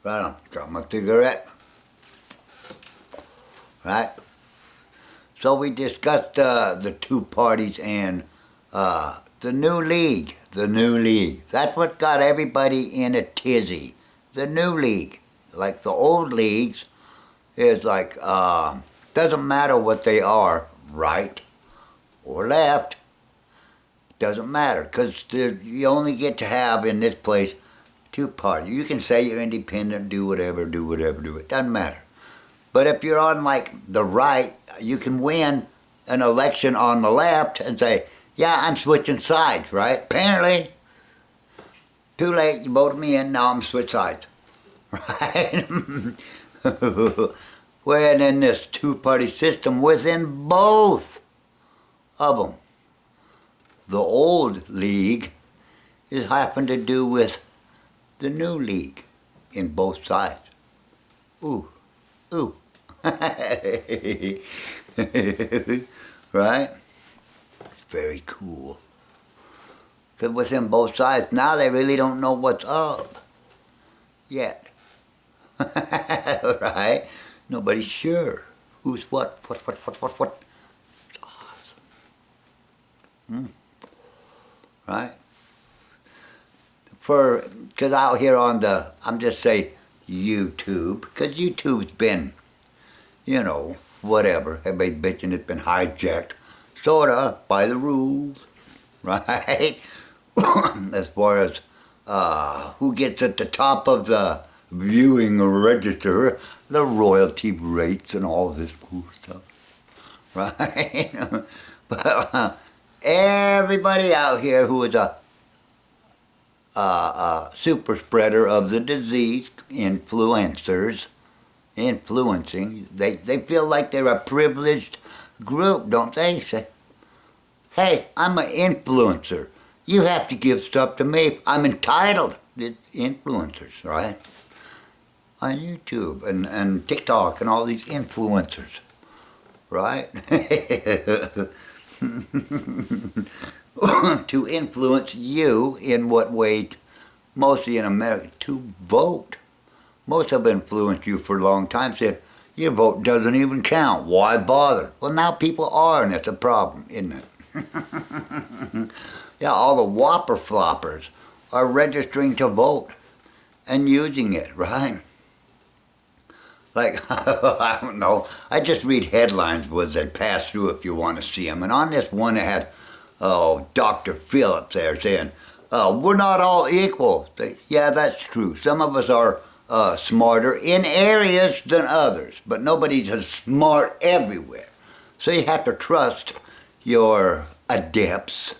Right on. Got my cigarette. Right? So we discussed the two parties and the new league. The new league. That's what got everybody in a tizzy. The new league. Like the old leagues is like, doesn't matter what they are, right or left. Doesn't matter, because you only get to have in this place two parties. You can say you're independent, do whatever, it doesn't matter. But if you're on like the right, you can win an election on the left and say, yeah, I'm switching sides, right? Apparently, too late, you voted me in, now I'm switch sides. Right? We're in this two-party system within both of them. The old league is having to do with the new league in both sides. Ooh, ooh. Right? It's very cool. Because within both sides, now they really don't know what's up yet. Right? Nobody's sure who's what. It's awesome. Right? Because out here on the, I'm just say YouTube, because YouTube's been, you know, whatever. Everybody bitching it's been hijacked, sorta, by the rules, right? As far as who gets at the top of the viewing register, the royalty rates and all this cool stuff, right? But everybody out here who is a super spreader of the disease, influencers, influencing, they feel like they're a privileged group, don't they? Say, hey, I'm an influencer. You have to give stuff to me. I'm entitled. It's influencers, right? On YouTube and TikTok and all these influencers, right? To influence you in what way, mostly in America, to vote. Most have influenced you for a long time, said, your vote doesn't even count. Why bother? Well, now people are, and that's a problem, isn't it? Yeah, all the whopper floppers are registering to vote and using it, right? Like, I don't know, I just read headlines as they pass through if you want to see them. And on this one, it had, Dr. Phillips there saying, we're not all equal. Yeah, that's true. Some of us are smarter in areas than others, but nobody's as smart everywhere. So you have to trust your adepts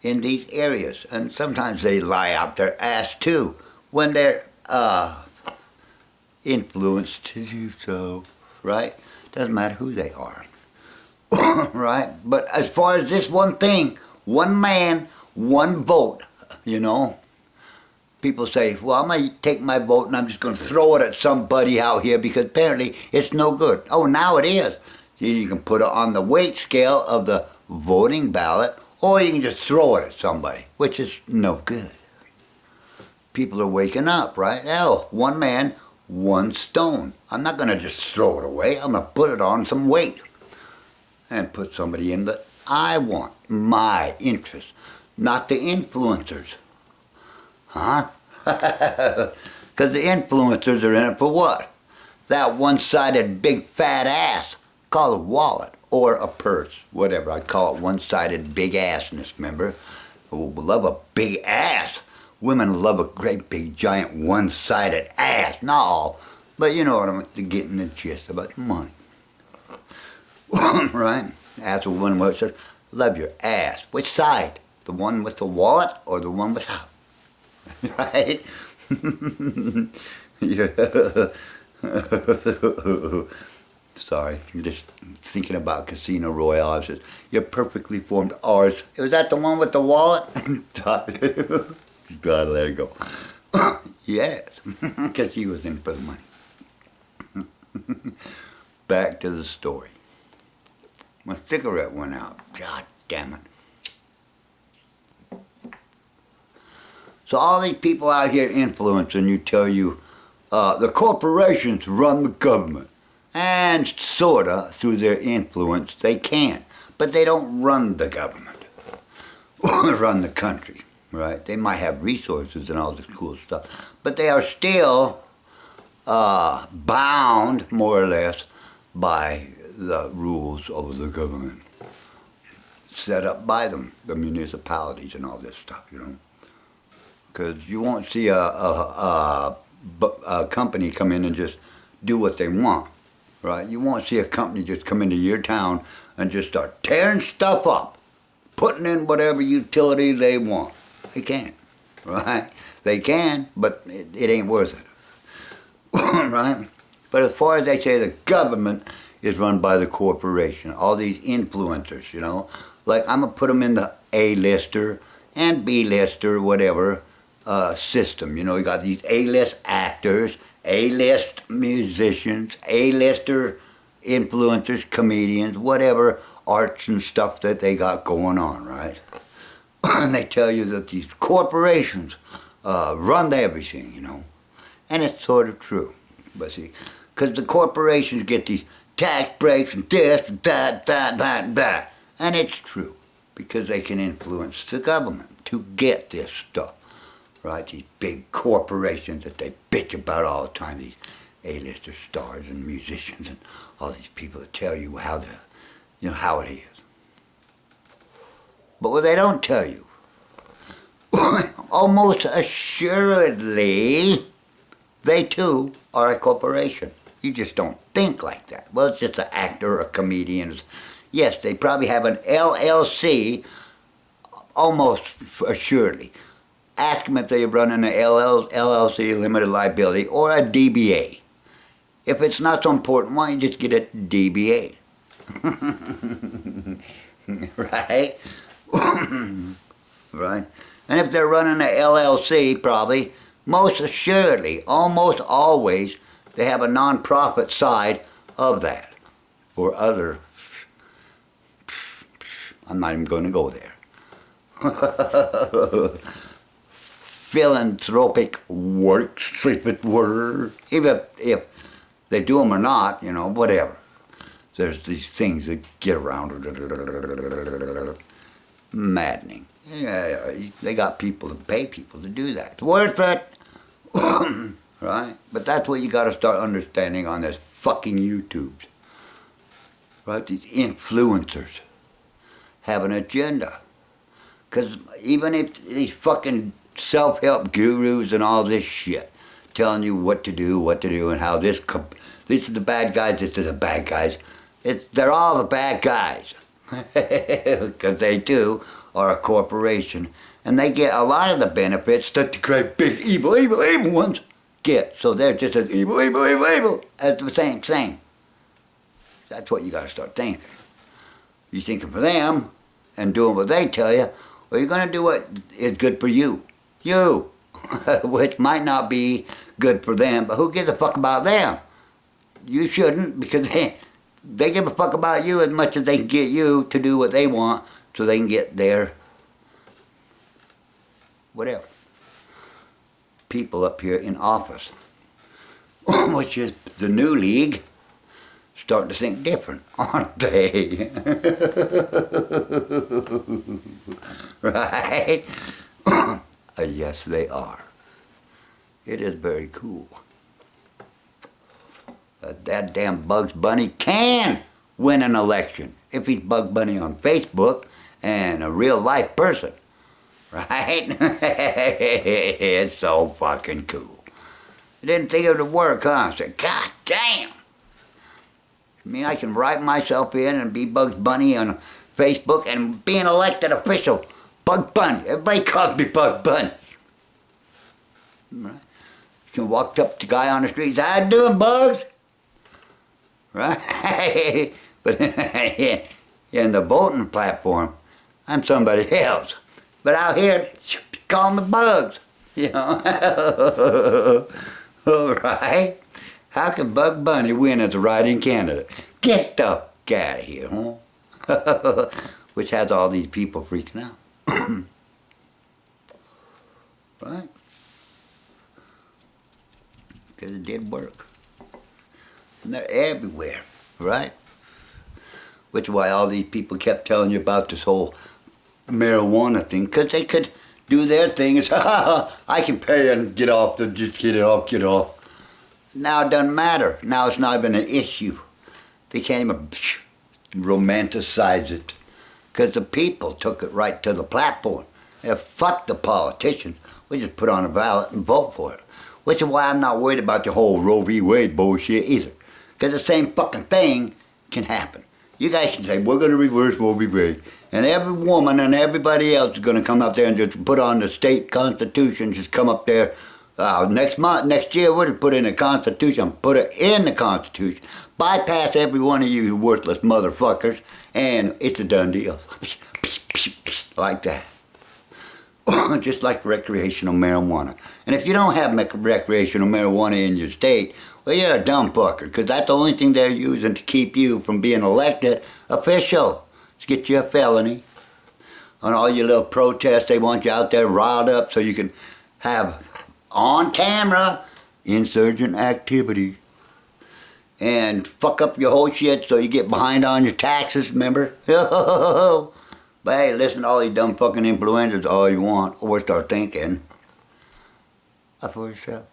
in these areas. And sometimes they lie out their ass too when they're influenced to do so, right? Doesn't matter who they are. Right? But as far as this one thing, one man, one vote, you know, people say, well, I'm going to take my vote and I'm just going to throw it at somebody out here because apparently it's no good. Oh, now it is. You can put it on the weight scale of the voting ballot, or you can just throw it at somebody, which is no good. People are waking up, right? Oh, one man, one stone. I'm not going to just throw it away. I'm going to put it on some weight and put somebody in that I want, my interest, not the influencers. Huh? Because the influencers are in it for what? That one-sided big fat ass called a wallet or a purse, whatever. I call it one-sided big assness, remember? We love a big ass. Women love a great big giant one-sided ass. Not all, but you know what I'm getting the gist about money. Right? Ask a woman what it says, love your ass. Which side? The one with the wallet or the one without? Right? Sorry, I'm just thinking about Casino Royale. I said, you're perfectly formed ours. Was that the one with the wallet? Gotta let it go. Yes, because she was in for the money. Back to the story. My cigarette went out. God damn it. So all these people out here influencing you tell you, the corporations run the government. And sorta, through their influence, they can. But they don't run the government. Or run the country, right? They might have resources and all this cool stuff. But they are still bound, more or less, by the rules of the government. Set up by them, the municipalities and all this stuff, you know. Because you won't see a company come in and just do what they want, right? You won't see a company just come into your town and just start tearing stuff up, putting in whatever utility they want. They can't, right? They can, but it ain't worth it, right? But as far as they say, the government is run by the corporation, all these influencers, you know. Like, I'm going to put them in the A-lister and B-lister, whatever, system. You know, you got these A-list actors, A-list musicians, A-lister influencers, comedians, whatever arts and stuff that they got going on, right? And they tell you that these corporations run everything, you know. And it's sort of true. But see, because the corporations get these tax breaks and this and that, that. And it's true, because they can influence the government to get this stuff, right? These big corporations that they bitch about all the time, these A-lister stars and musicians and all these people that tell you how how it is. But what they don't tell you, almost assuredly, they too are a corporation. You just don't think like that. Well, it's just an actor or a comedian. Yes, they probably have an LLC, almost assuredly. Ask them if they run an LLC, limited liability, or a DBA. If it's not so important, why don't you just get a DBA? Right? Right? And if they're running an LLC, probably, most assuredly, almost always, they have a non-profit side of that for other. I'm not even going to go there. Philanthropic works, if it were. Even if they do them or not, you know, whatever. There's these things that get around. Maddening. Yeah, they got people to pay people to do that. It's worth it. Right? But that's what you got to start understanding on this fucking YouTubes. Right? These influencers have an agenda. Because even if these fucking self-help gurus and all this shit telling you what to do, and how these are the bad guys, this is the bad guys. They're all the bad guys. Because they too are a corporation. And they get a lot of the benefits that the great big evil ones get. So they're just as evil as the same. That's what you got to start thinking. You're thinking for them and doing what they tell you, or you're going to do what is good for you. You. Which might not be good for them, but who gives a fuck about them? You shouldn't, because they give a fuck about you as much as they can get you to do what they want so they can get their whatever. People up here in office, which is the new league, starting to think different, aren't they? Right? Yes, they are. It is very cool. That damn Bugs Bunny can win an election if he's Bugs Bunny on Facebook and a real life person. Right? It's so fucking cool. I didn't think it would work, huh? I said, God damn. I mean, I can write myself in and be Bugs Bunny on Facebook and be an elected official. Bugs Bunny. Everybody calls me Bugs Bunny. Right? You can walk up to the guy on the street and say, how you doing, Bugs? Right? But in the voting platform, I'm somebody else. But out here, call me Bugs. You know? All right? How can Bugs Bunny win as a write-in candidate? Get the fuck out of here, huh? Which has all these people freaking out. Right? because it did work. And they're everywhere, right? Which is why all these people kept telling you about this whole marijuana thing, because they could do their thing. It's, I can pay and get off, just get it off, get off. Now it doesn't matter. Now it's not even an issue. They can't even romanticize it, because the people took it right to the platform. Yeah, fuck the politicians. We just put on a ballot and vote for it. Which is why I'm not worried about the whole Roe v. Wade bullshit either. Because the same fucking thing can happen. You guys can say, we're going to reverse Roe v. Wade. And every woman and everybody else is going to come up there and just put on the state constitution, just come up there. Next year, we're going to put in a constitution, put it in the constitution, bypass every one of you worthless motherfuckers, and it's a done deal. Like that. Just like recreational marijuana. And if you don't have recreational marijuana in your state, well, you're a dumb fucker, because that's the only thing they're using to keep you from being elected official. To get you a felony. On all your little protests, they want you out there riled up so you can have on camera insurgent activity. And fuck up your whole shit so you get behind on your taxes, remember? But hey, listen to all these dumb fucking influencers all you want, or start thinking for yourself.